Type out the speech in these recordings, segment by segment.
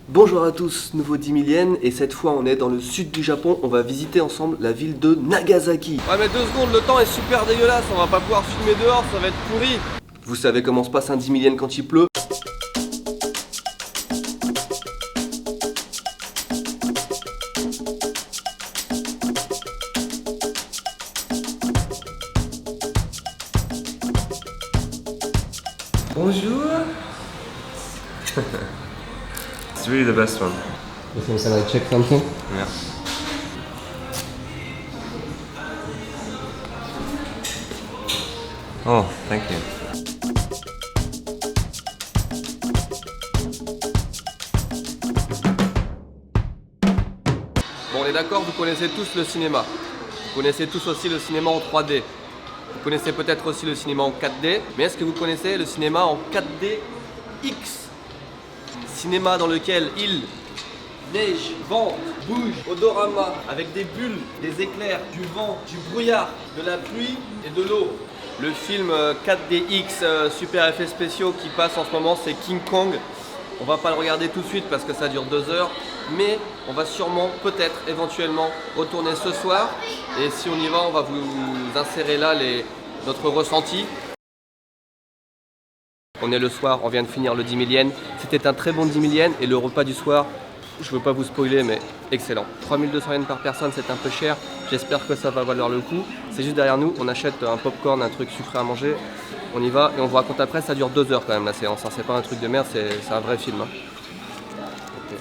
Bonjour à tous, nouveau 10 millième et cette fois on est dans le sud du Japon, on va visiter ensemble la ville de Nagasaki. Ouais mais 2 secondes, le temps est super dégueulasse, on va pas pouvoir filmer dehors, ça va être pourri. Vous savez comment se passe un 10 millième quand il pleut? Bonjour. It's really the best one. You think can I check something? Yeah. Oh, thank you. Bon, on est d'accord, vous connaissez tous le cinéma. Vous connaissez tous aussi le cinéma en 3D. Vous connaissez peut-être aussi le cinéma en 4D. Mais est-ce que vous connaissez le cinéma en 4DX? Cinéma dans lequel il neige, vent, bouge, odorama, avec des bulles, des éclairs, du vent, du brouillard, de la pluie et de l'eau. Le film 4DX super effets spéciaux qui passe en ce moment, c'est King Kong. On va pas le regarder tout de suite parce que ça dure 2 heures, mais on va sûrement, peut-être, éventuellement, retourner ce soir. Et si on y va, on va vous insérer là notre ressenti. On est le soir, on vient de finir le 10 millième. C'était un très bon 10 millième et le repas du soir, je veux pas vous spoiler, mais excellent. 3200 yens par personne, c'est un peu cher. J'espère que ça va valoir le coup. C'est juste derrière nous, on achète un popcorn, un truc sucré à manger. On y va et on vous raconte après, ça dure 2 heures quand même la séance. Hein. C'est pas un truc de merde, c'est un vrai film. Hein. Okay.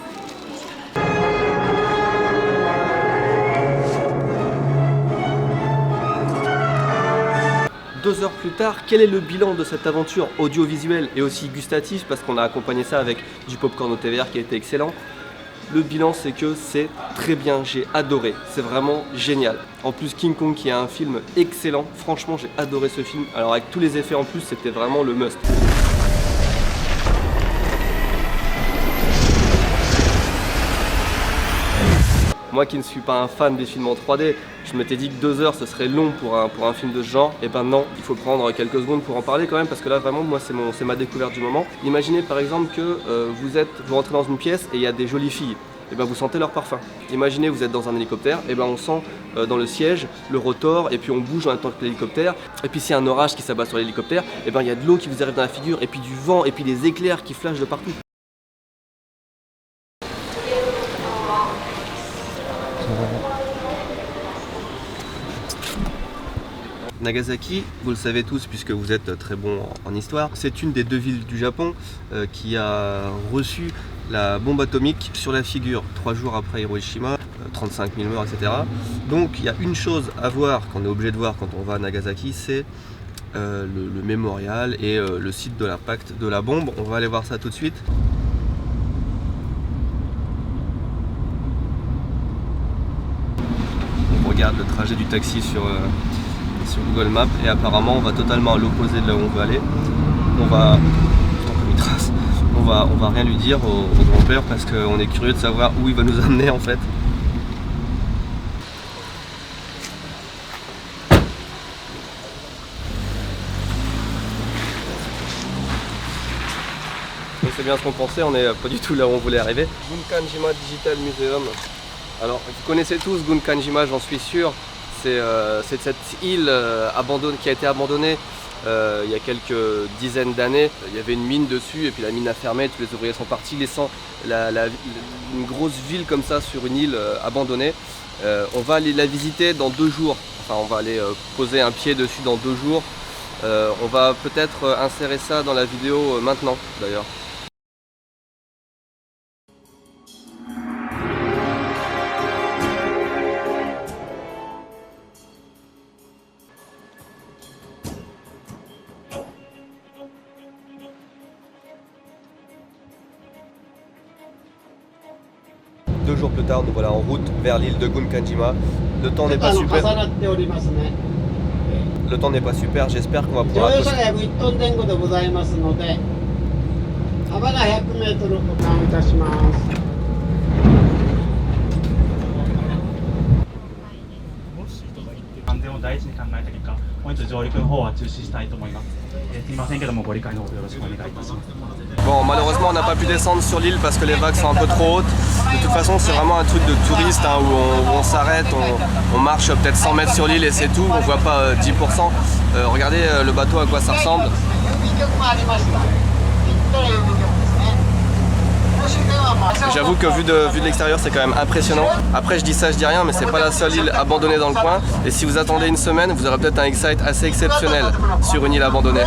2 heures plus tard, quel est le bilan de cette aventure audiovisuelle et aussi gustative, parce qu'on a accompagné ça avec du popcorn au thé vert qui a été excellent. Le bilan, c'est que c'est très bien, j'ai adoré, c'est vraiment génial. En plus, King Kong qui est un film excellent, franchement j'ai adoré ce film. Alors avec tous les effets en plus, c'était vraiment le must. Moi qui ne suis pas un fan des films en 3D, je m'étais dit que 2 heures ce serait long pour un film de ce genre. Et ben non, il faut prendre quelques secondes pour en parler quand même parce que là vraiment moi c'est ma découverte du moment. Imaginez par exemple que vous rentrez dans une pièce et il y a des jolies filles. Et ben vous sentez leur parfum. Imaginez vous êtes dans un hélicoptère, et ben on sent dans le siège le rotor et puis on bouge en même temps que l'hélicoptère. Et puis s'il y a un orage qui s'abat sur l'hélicoptère, et ben il y a de l'eau qui vous arrive dans la figure et puis du vent et puis des éclairs qui flashent de partout. Nagasaki, vous le savez tous puisque vous êtes très bon en histoire, c'est une des 2 villes du Japon qui a reçu la bombe atomique sur la figure 3 jours après Hiroshima, 35 000 morts, etc. Donc il y a une chose à voir, qu'on est obligé de voir quand on va à Nagasaki, c'est le mémorial et le site de l'impact de la bombe. On va aller voir ça tout de suite. On regarde le trajet du taxi sur Google Maps et apparemment on va totalement à l'opposé de là où on veut aller. On va rien lui dire au grand-père parce qu'on est curieux de savoir où il va nous amener en fait. C'est bien ce qu'on pensait, on n'est pas du tout là où on voulait arriver. Gunkanjima Digital Museum. Alors vous connaissez tous Gunkanjima, j'en suis sûr. C'est cette île abandonnée, qui a été abandonnée il y a quelques dizaines d'années. Il y avait une mine dessus et puis la mine a fermé, tous les ouvriers sont partis laissant une grosse ville comme ça sur une île abandonnée. On va aller la visiter dans 2 jours, enfin on va aller poser un pied dessus dans 2 jours. On va peut-être insérer ça dans la vidéo maintenant d'ailleurs. Deux jours plus tard, nous voilà en route vers l'île de Gunkanjima. Le temps n'est pas super. Le temps n'est pas super, j'espère qu'on va pouvoir accoster. Bon, malheureusement, on n'a pas pu descendre sur l'île parce que les vagues sont un peu trop hautes. De toute façon, c'est vraiment un truc de touriste hein, où on s'arrête, on marche peut-être 100 mètres sur l'île et c'est tout. On voit pas 10%. Regardez le bateau à quoi ça ressemble. J'avoue que vu de l'extérieur c'est quand même impressionnant. Après je dis ça, je dis rien, mais c'est pas la seule île abandonnée dans le coin. Et si vous attendez une semaine, vous aurez peut-être un Excite assez exceptionnel sur une île abandonnée.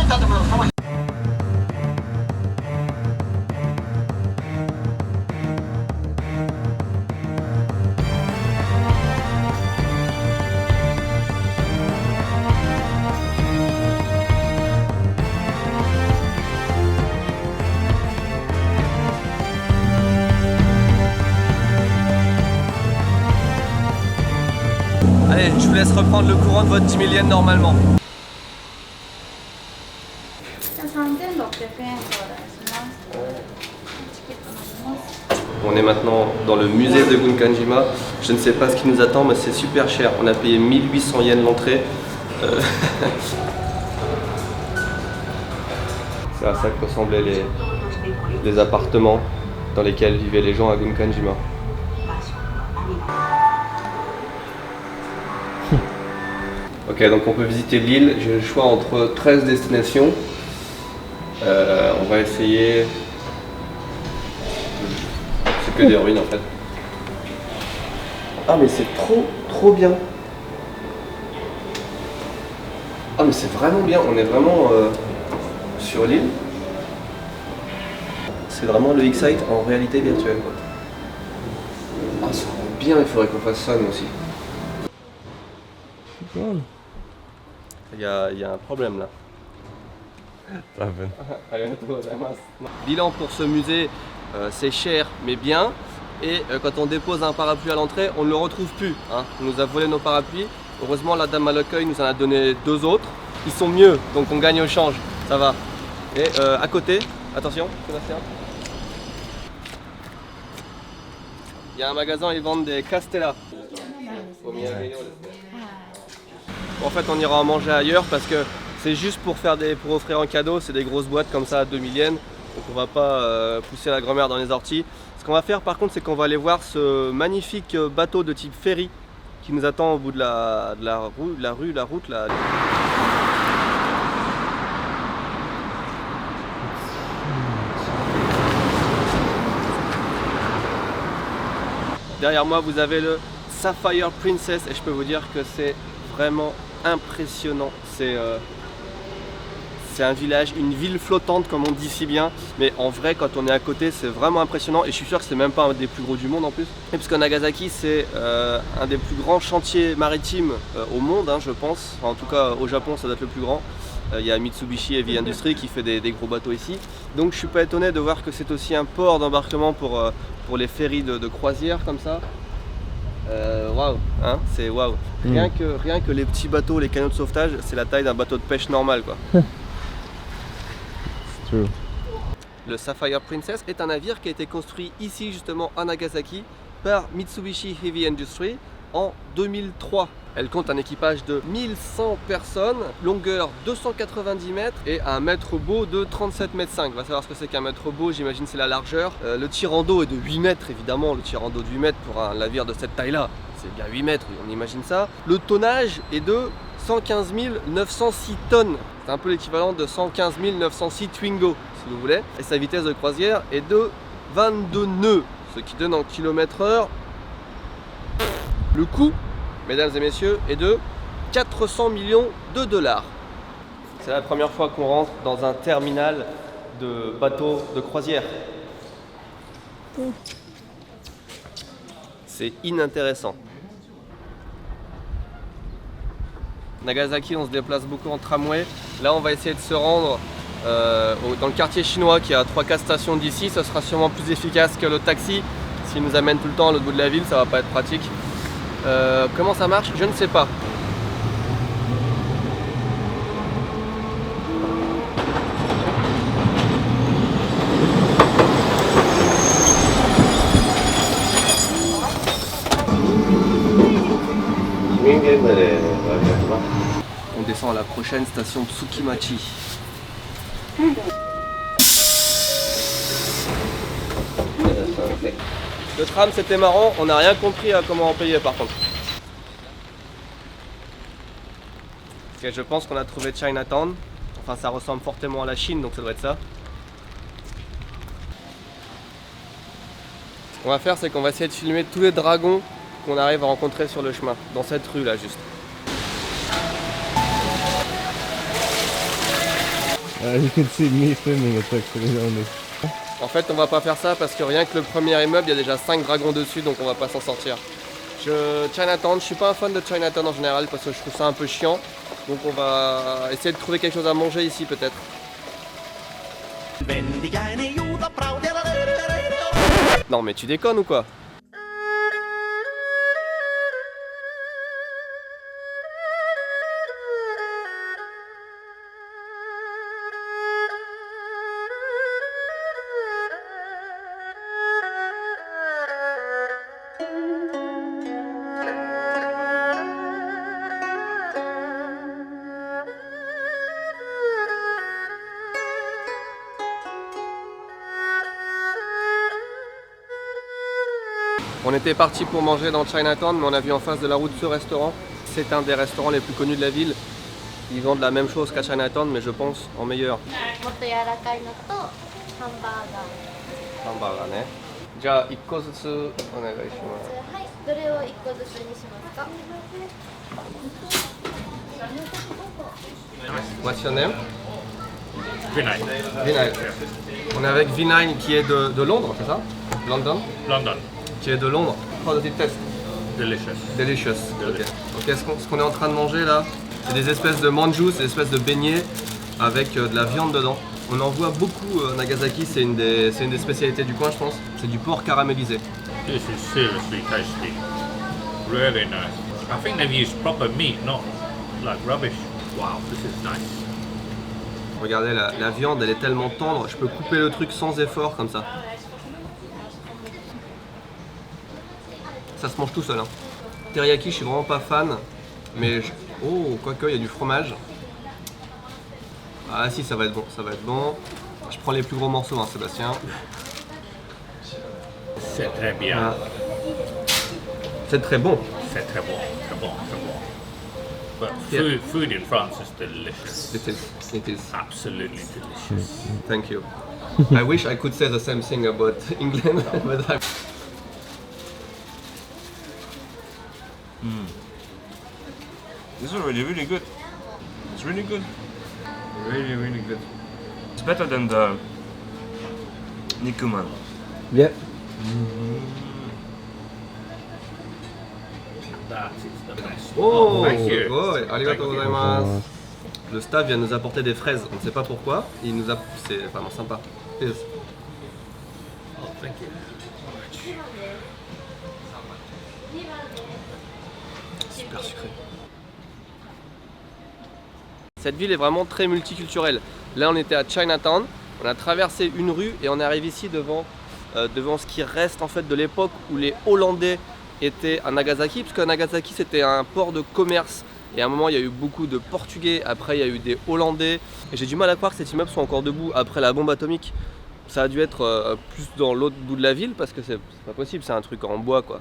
Allez, je vous laisse reprendre le courant de votre 10 000 yens normalement. On est maintenant dans le musée de Gunkanjima. Je ne sais pas ce qui nous attend, mais c'est super cher. On a payé 1800 yens l'entrée. C'est à ça que ressemblaient les appartements dans lesquels vivaient les gens à Gunkanjima. Ok, donc on peut visiter l'île. J'ai le choix entre 13 destinations. On va essayer... C'est que des ruines en fait. Ah mais c'est trop bien. Ah mais c'est vraiment bien. On est vraiment sur l'île. C'est vraiment le Excite en réalité virtuelle. Ah ça rend bien, il faudrait qu'on fasse ça nous aussi. Il y a un problème là. Bilan pour ce musée, c'est cher mais bien. Et quand on dépose un parapluie à l'entrée, on ne le retrouve plus. Hein. On nous a volé nos parapluies. Heureusement, la dame à l'accueil nous en a donné 2 autres. Ils sont mieux, donc on gagne au change. Ça va. Et à côté, attention, Sébastien. Il y a un magasin, ils vendent des castellas. En fait, on ira en manger ailleurs parce que c'est juste pour offrir en cadeau. C'est des grosses boîtes comme ça à 2000 yens. Donc on va pas pousser la grand-mère dans les orties. Ce qu'on va faire par contre, c'est qu'on va aller voir ce magnifique bateau de type ferry qui nous attend au bout de la route. Là. Derrière moi, vous avez le Sapphire Princess et je peux vous dire que c'est vraiment impressionnant. C'est un village, une ville flottante comme on dit si bien, mais en vrai quand on est à côté c'est vraiment impressionnant et je suis sûr que c'est même pas un des plus gros du monde en plus. Et parce que Nagasaki c'est un des plus grands chantiers maritimes au monde hein, je pense, enfin, en tout cas au Japon ça doit être le plus grand. Il y a Mitsubishi Heavy Industries qui fait des gros bateaux ici. Donc je suis pas étonné de voir que c'est aussi un port d'embarquement pour les ferries de croisière comme ça. Waouh, hein, c'est waouh. Rien que les petits bateaux, les canots de sauvetage, c'est la taille d'un bateau de pêche normal quoi. True. Le Sapphire Princess est un navire qui a été construit ici justement à Nagasaki par Mitsubishi Heavy Industries en 2003. Elle compte un équipage de 1100 personnes, longueur 290 mètres et un mètre beau de 37 mètres 5. On va savoir ce que c'est qu'un mètre beau, j'imagine c'est la largeur. Le tirant d'eau est de 8 mètres évidemment, le tirant d'eau de 8 mètres pour un navire de cette taille là, c'est bien 8 mètres, on imagine ça. Le tonnage est de 115 906 tonnes, c'est un peu l'équivalent de 115 906 Twingo si vous voulez. Et sa vitesse de croisière est de 22 nœuds, ce qui donne en km/h. Le coût, mesdames et messieurs, est de 400 millions de dollars. C'est la première fois qu'on rentre dans un terminal de bateaux de croisière. C'est inintéressant. Nagasaki, on se déplace beaucoup en tramway. Là, on va essayer de se rendre dans le quartier chinois qui est à 3-4 stations d'ici. Ça sera sûrement plus efficace que le taxi. S'il nous amène tout le temps à l'autre bout de la ville, ça va pas être pratique. Comment ça marche? Je ne sais pas. On descend à la prochaine station Tsukimachi. Le tram c'était marrant, on n'a rien compris à comment en payer par contre. Ok, je pense qu'on a trouvé Chinatown. Enfin ça ressemble fortement à la Chine donc ça doit être ça. Ce qu'on va faire c'est qu'on va essayer de filmer tous les dragons qu'on arrive à rencontrer sur le chemin. Dans cette rue là juste. You can see me filming it actually only. En fait on va pas faire ça parce que rien que le premier immeuble il y a déjà 5 dragons dessus donc on va pas s'en sortir. Chinatown, je suis pas un fan de Chinatown en général parce que je trouve ça un peu chiant. Donc on va essayer de trouver quelque chose à manger ici peut-être. Non mais tu déconnes ou quoi? On était parti pour manger dans Chinatown, mais on a vu en face de la route ce restaurant. C'est un des restaurants les plus connus de la ville. Ils vendent la même chose qu'à Chinatown, mais je pense en meilleur. Hamburger, né? じゃあ1個ずつお願いします。はい、どれを1個ずつにしますか？ What's your name? Vinay. Vinay. On est avec Vinay qui est de Londres, c'est ça? London? London. Qui est de Londres. How does it taste? Delicious. Delicious. Ok. Ok, ce qu'on est en train de manger là, c'est des espèces de manjus, des espèces de beignets avec de la viande dedans. On en voit beaucoup à Nagasaki, c'est une des spécialités du coin je pense. C'est du porc caramélisé. This is seriously tasty. Really nice. I think they've used proper meat, not like rubbish. Wow, this is nice. Regardez, la viande elle est tellement tendre, je peux couper le truc sans effort comme ça. Ça se mange tout seul. Hein. Teriyaki, je suis vraiment pas fan, mais oh, quoique, il y a du fromage. Ah si, ça va être bon, ça va être bon. Je prends les plus gros morceaux, hein, Sébastien. C'est très bien. Ah. C'est très bon. C'est très bon, très bon, très bon. But Yeah. food in France is delicious. It is. Absolutely delicious. Thank you. I wish I could say the same thing about England, but I... This is already really good. It's really good. Really, really good. It's better than the Nikuman. Yeah. That is the best. Oh, thank you. oh, arigatou Thank you. gozaimasu. Le staff vient nous apporter des fraises, on ne sait pas pourquoi. Il nous a... C'est vraiment sympa. Yes. Oh, thank you. Super sucré. Cette ville est vraiment très multiculturelle. Là on était à Chinatown, on a traversé une rue et on arrive ici devant ce qui reste en fait de l'époque où les Hollandais étaient à Nagasaki, parce qu'à Nagasaki c'était un port de commerce et à un moment il y a eu beaucoup de Portugais, après il y a eu des Hollandais et j'ai du mal à croire que cet immeuble soit encore debout après la bombe atomique. Ça a dû être plus dans l'autre bout de la ville parce que c'est pas possible, c'est un truc en bois quoi.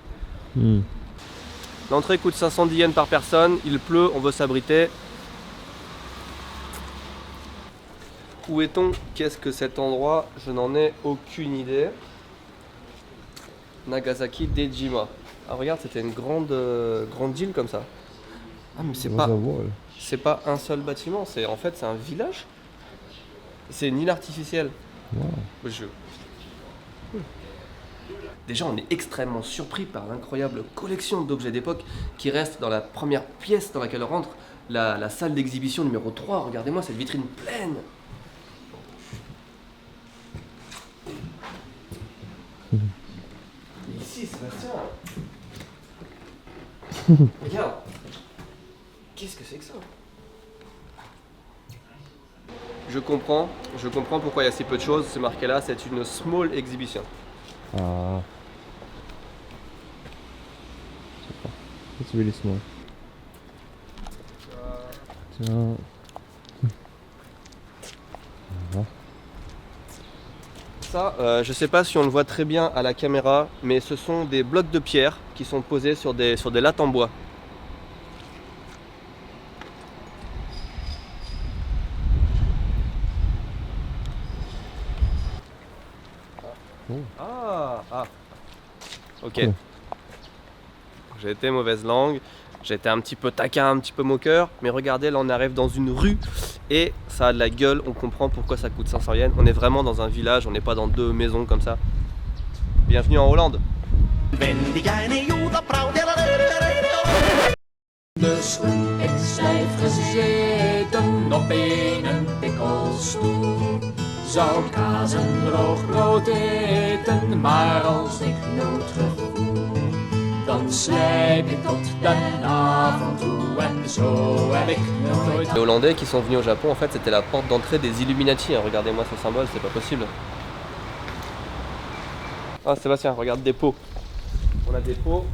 L'entrée coûte 510 yens par personne, il pleut, on veut s'abriter. Où est-on? Qu'est-ce que cet endroit? Je n'en ai aucune idée. Nagasaki Dejima. Ah regarde, c'était une grande île comme ça. Ah mais c'est pas un seul bâtiment, c'est en fait c'est un village. C'est une île artificielle. Wow. Déjà on est extrêmement surpris par l'incroyable collection d'objets d'époque qui reste dans la première pièce dans laquelle on rentre, la salle d'exhibition numéro 3. Regardez-moi cette vitrine pleine. Ici, Sébastien. Regarde. Qu'est-ce que c'est que ça? Je comprends pourquoi il y a si peu de choses. C'est marqué là, c'est une small exhibition. Ah. It's really small. Ciao. Ça, je sais pas si on le voit très bien à la caméra, mais ce sont des blocs de pierre qui sont posés sur des lattes en bois. Ok. Cool. J'ai été mauvaise langue, j'ai été un petit peu taquin, un petit peu moqueur, mais regardez, là on arrive dans une rue et ça a de la gueule, on comprend pourquoi ça coûte 500 yens. On est vraiment dans un village, on n'est pas dans 2 maisons comme ça. Bienvenue en Hollande. Dus ik stijf gezeten op een pikkelstoel. Zou kaas en droog brood eten, maar als ik nood gevoel, dan slijp ik tot den avond toe en zo heb ik nooit... Les Hollandais qui sont venus au Japon, en fait, c'était la porte d'entrée des Illuminati. Hein. Regardez-moi ce symbole, c'est pas possible. Ah, Sébastien, regarde des pots. On a des pots.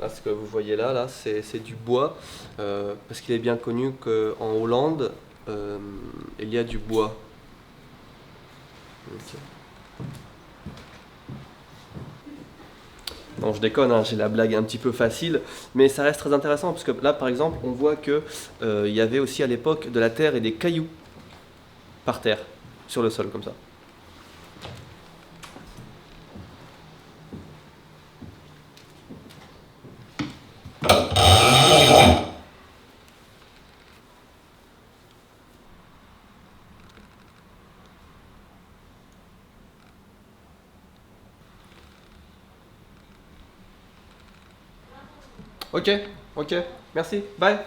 Là, ce que vous voyez là c'est du bois. Parce qu'il est bien connu qu'en Hollande, il y a du bois. Okay. Non, je déconne, hein, j'ai la blague un petit peu facile, mais ça reste très intéressant parce que là, par exemple, on voit que il y avait aussi à l'époque de la terre et des cailloux par terre, sur le sol comme ça. Ok, merci, bye.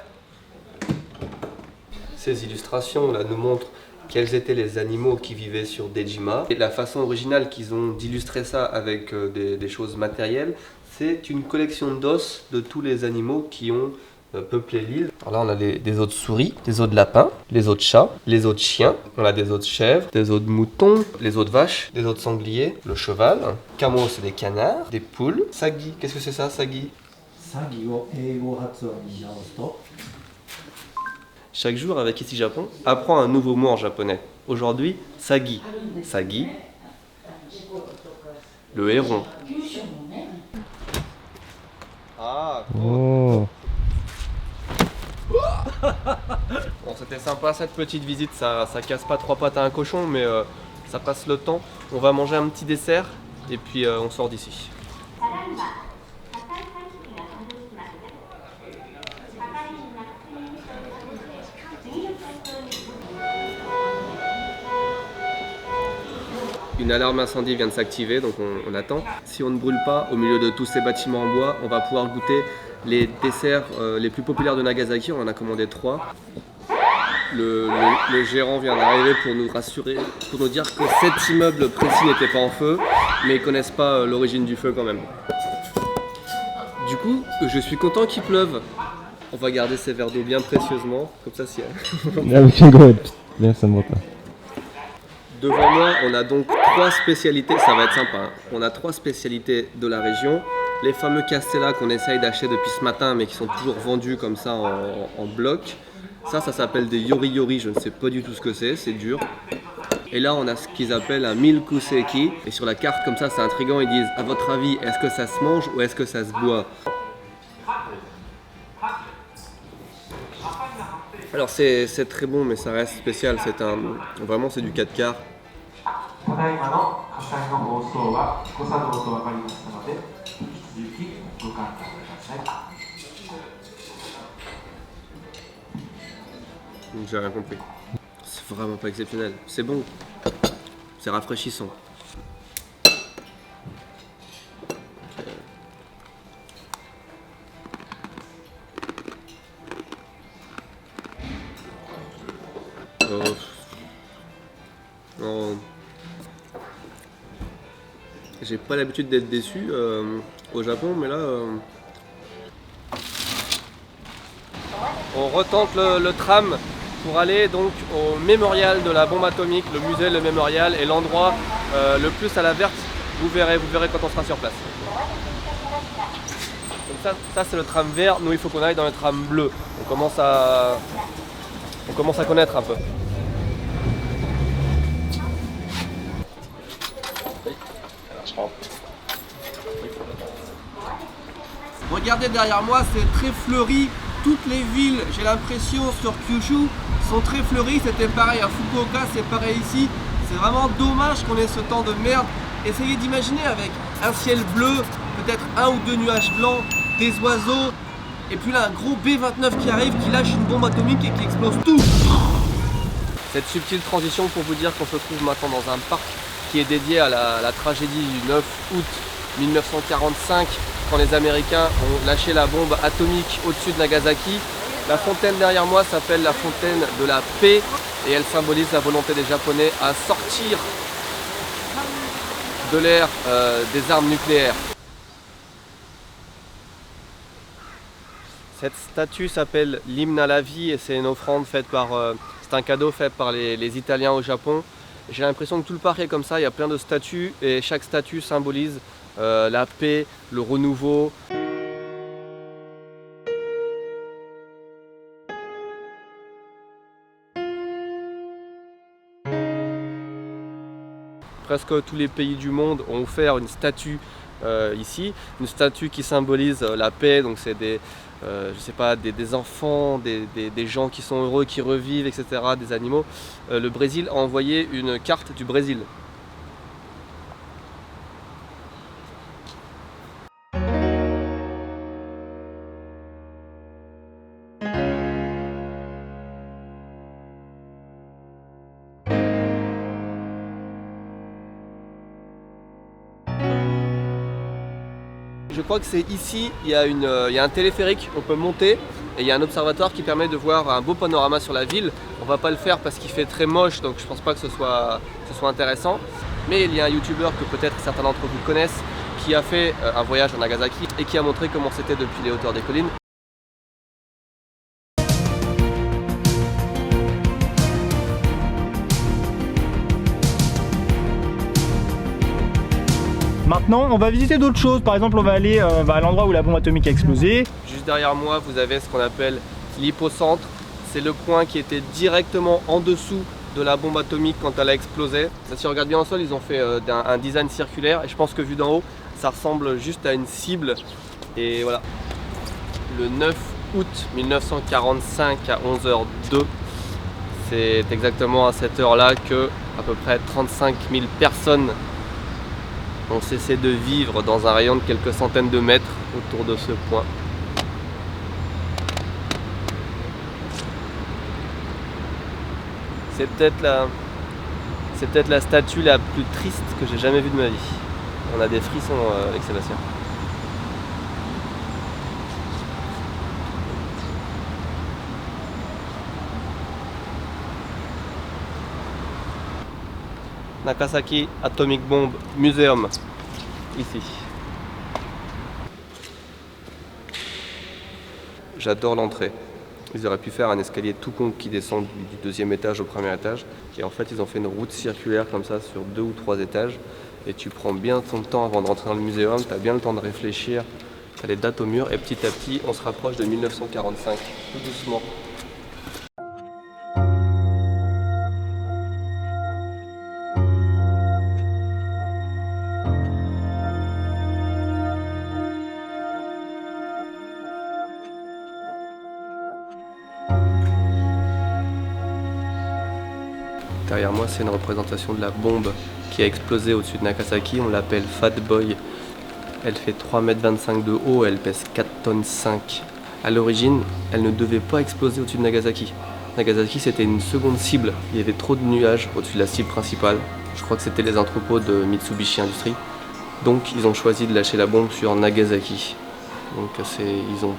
Ces illustrations là nous montrent quels étaient les animaux qui vivaient sur Dejima. Et la façon originale qu'ils ont d'illustrer ça avec des choses matérielles, c'est une collection d'os de tous les animaux qui ont peuplé l'île. Alors là on a des os de souris, des os de lapin, les os de chat, les os de chien, on a des os de chèvre, des os de mouton, les os de vache, des os de sanglier, le cheval, camo c'est des canards, des poules, sagi, qu'est-ce que c'est ça sagi? Chaque jour avec Ici Japon, apprends un nouveau mot en japonais. Aujourd'hui, sagi. Sagi, le héron. Ah, Oh. bon, c'était sympa cette petite visite, ça casse pas 3 pattes à un cochon, mais ça passe le temps. On va manger un petit dessert et puis on sort d'ici. Une alarme incendie vient de s'activer, donc on attend. Si on ne brûle pas au milieu de tous ces bâtiments en bois, on va pouvoir goûter les desserts les plus populaires de Nagasaki. On en a commandé 3. Le gérant vient d'arriver pour nous rassurer, pour nous dire que cet immeuble précis n'était pas en feu, mais ils connaissent pas l'origine du feu quand même. Du coup, je suis content qu'il pleuve. On va garder ces verres d'eau bien précieusement, comme ça si... Yeah, we can go ahead. There's some water. Devant moi, on a donc 3 spécialités, ça va être sympa, hein. On a 3 spécialités de la région. Les fameux castella qu'on essaye d'acheter depuis ce matin, mais qui sont toujours vendus comme ça en bloc. Ça s'appelle des yori-yori, je ne sais pas du tout ce que c'est dur. Et là, on a ce qu'ils appellent un milkuseki. Et sur la carte, comme ça, c'est intriguant, ils disent, à votre avis, est-ce que ça se mange ou est-ce que ça se boit? Alors c'est très bon, mais ça reste spécial, vraiment c'est du 4 quarts. J'ai rien compris. C'est vraiment pas exceptionnel. C'est bon. C'est rafraîchissant. Non. J'ai pas l'habitude d'être déçu au Japon, mais là on retente le tram pour aller donc au mémorial de la bombe atomique, le musée, le mémorial et l'endroit le plus à la verte. Vous verrez quand on sera sur place. Donc ça c'est le tram vert. Nous il faut qu'on aille dans le tram bleu. On commence à connaître un peu. Regardez derrière moi, c'est très fleuri. Toutes les villes, j'ai l'impression, sur Kyushu sont très fleuries. C'était pareil à Fukuoka, c'est pareil ici. C'est vraiment dommage qu'on ait ce temps de merde. Essayez d'imaginer avec un ciel bleu, peut-être 1 ou 2 nuages blancs, des oiseaux, et puis là un gros B-29 qui arrive, qui lâche une bombe atomique et qui explose tout. Cette subtile transition pour vous dire qu'on se trouve maintenant dans un parc qui est dédié à la tragédie du 9 août 1945, quand les Américains ont lâché la bombe atomique au-dessus de Nagasaki. La fontaine derrière moi s'appelle la fontaine de la paix et elle symbolise la volonté des Japonais à sortir de l'ère des armes nucléaires. Cette statue s'appelle l'hymne à la vie et c'est une offrande faite par, c'est un cadeau fait par les Italiens au Japon. J'ai l'impression que tout le parc est comme ça, il y a plein de statues et chaque statue symbolise la paix, le renouveau. Presque tous les pays du monde ont offert une statue ici, une statue qui symbolise la paix, donc c'est des, je sais pas, des enfants, des gens qui sont heureux, qui revivent, etc., des animaux. Le Brésil a envoyé une carte du Brésil. Je crois que c'est ici, il y a un téléphérique, on peut monter et il y a un observatoire qui permet de voir un beau panorama sur la ville. On va pas le faire parce qu'il fait très moche, donc je pense pas que ce soit intéressant. Mais il y a un youtubeur que peut-être certains d'entre vous connaissent qui a fait un voyage à Nagasaki et qui a montré comment c'était depuis les hauteurs des collines. Maintenant, on va visiter d'autres choses. Par exemple, on va aller à l'endroit où la bombe atomique a explosé. Juste derrière moi, vous avez ce qu'on appelle l'hypocentre. C'est le point qui était directement en dessous de la bombe atomique quand elle a explosé. Ça, si on regarde bien au sol, ils ont fait un design circulaire. Et je pense que vu d'en haut, ça ressemble juste à une cible. Et voilà. Le 9 août 1945 à 11h02, c'est exactement à cette heure-là que à peu près 35 000 personnes ont cessé de vivre dans un rayon de quelques centaines de mètres autour de ce point. C'est peut-être la statue la plus triste que j'ai jamais vue de ma vie. On a des frissons avec Sébastien. Nagasaki Atomic Bomb Museum, ici. J'adore l'entrée. Ils auraient pu faire un escalier tout con qui descend du deuxième étage au premier étage. Et en fait, ils ont fait une route circulaire comme ça sur 2 ou 3 étages. Et tu prends bien ton temps avant de rentrer dans le muséum, tu as bien le temps de réfléchir. Tu as les dates au mur et petit à petit, on se rapproche de 1945, tout doucement. Derrière moi, c'est une représentation de la bombe qui a explosé au-dessus de Nagasaki. On l'appelle Fat Boy. Elle fait 3,25 m de haut, elle pèse 4,5 tonnes. À l'origine, elle ne devait pas exploser au-dessus de Nagasaki. Nagasaki, c'était une seconde cible. Il y avait trop de nuages au-dessus de la cible principale. Je crois que c'était les entrepôts de Mitsubishi Industries. Donc, ils ont choisi de lâcher la bombe sur Nagasaki. Donc, ils ont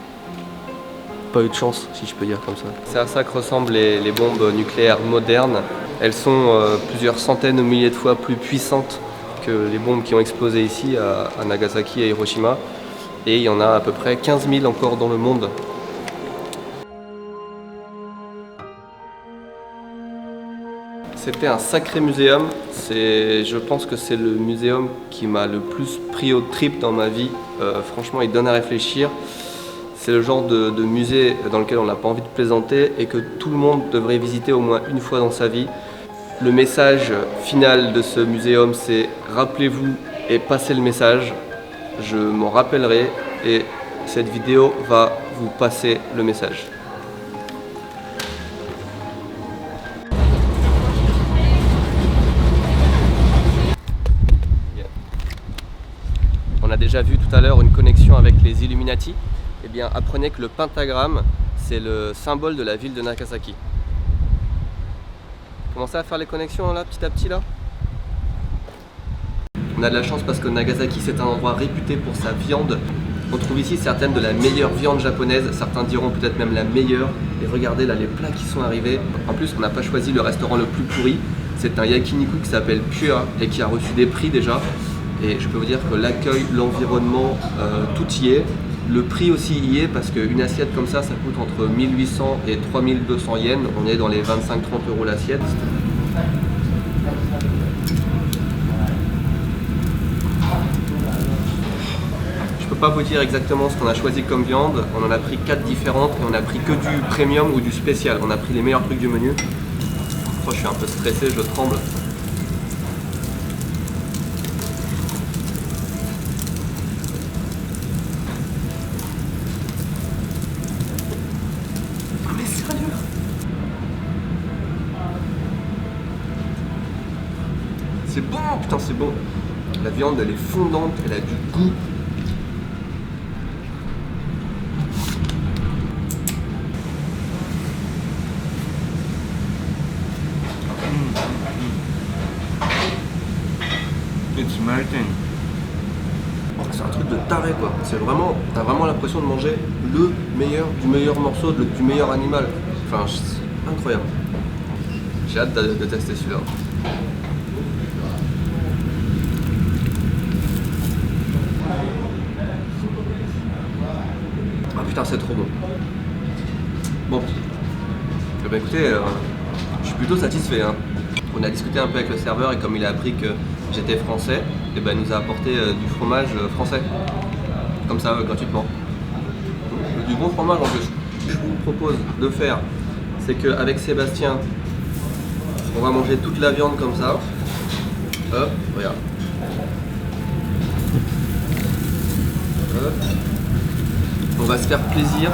pas eu de chance, si je peux dire comme ça. C'est à ça que ressemblent les bombes nucléaires modernes. Elles sont plusieurs centaines ou milliers de fois plus puissantes que les bombes qui ont explosé ici à Nagasaki et Hiroshima. Et il y en a à peu près 15 000 encore dans le monde. C'était un sacré muséum. Je pense que c'est le muséum qui m'a le plus pris au trip dans ma vie. Franchement, il donne à réfléchir. C'est le genre de musée dans lequel on n'a pas envie de plaisanter et que tout le monde devrait visiter au moins une fois dans sa vie. Le message final de ce muséum, c'est rappelez-vous et passez le message. Je m'en rappellerai et cette vidéo va vous passer le message. On a déjà vu tout à l'heure une connexion avec les Illuminati. Eh bien, apprenez que le pentagramme, c'est le symbole de la ville de Nagasaki. Commencez à faire les connexions là, petit à petit là. On a de la chance parce que Nagasaki, c'est un endroit réputé pour sa viande. On trouve ici certaines de la meilleure viande japonaise, certains diront peut-être même la meilleure. Et regardez là les plats qui sont arrivés. En plus, on n'a pas choisi le restaurant le plus pourri. C'est un yakiniku qui s'appelle Pure et qui a reçu des prix déjà. Et je peux vous dire que l'accueil, l'environnement, tout y est. Le prix aussi y est parce qu'une assiette comme ça coûte entre 1800 et 3200 yens. On est dans les 25-30 € l'assiette. Je peux pas vous dire exactement ce qu'on a choisi comme viande. On en a pris 4 différentes et on a pris que du premium ou du spécial. On a pris les meilleurs trucs du menu. Oh, je suis un peu stressé, je tremble. C'est bon, putain c'est bon. La viande elle est fondante, elle a du goût. It's melting. Oh, c'est un truc de taré quoi. C'est vraiment, t'as vraiment l'impression de manger le meilleur du meilleur morceau, du meilleur animal. Enfin, c'est incroyable. J'ai hâte de tester celui-là. Ah putain c'est trop bon. Bon. Eh ben écoutez, je suis plutôt satisfait hein. On a discuté un peu avec le serveur et comme il a appris que j'étais français, et ben il nous a apporté du fromage français. Comme ça gratuitement. Du bon fromage en plus. Ce que je vous propose de faire, c'est qu'avec Sébastien, on va manger toute la viande comme ça. Hop, regarde. Hop. On va se faire plaisir.